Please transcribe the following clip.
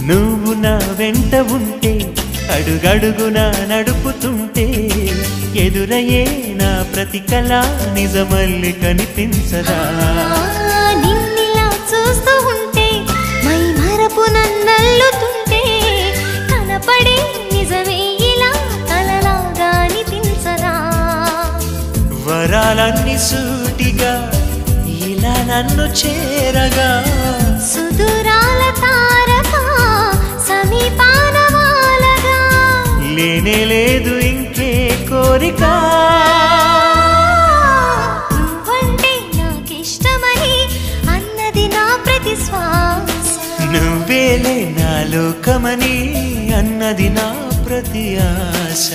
నువ్వు నా వెంట ఉంటే అడుగడుగునా నడుపుతుంటే ఎదురయ్యే నా ప్రతి కళ నిజమల్లి కనిపించదా నిన్నిలా చూస్తూ ఉంటే మై మరపు నన్నల్లుతుంటే కనపడే నిజమే ఇలా కలలాగా అనిపించదా వరాలన్నీ సూటిగా ఇలా నన్ను చేరగా సుదూరాల తారక సమీపాన వాలగా లేనే లేదు ఇంకే కోరిక నువ్వంటే నాకిష్టమని అన్నది నా ప్రతి శ్వాస నువ్వేలే నా లోకమని అన్నది నా ప్రతి ఆశ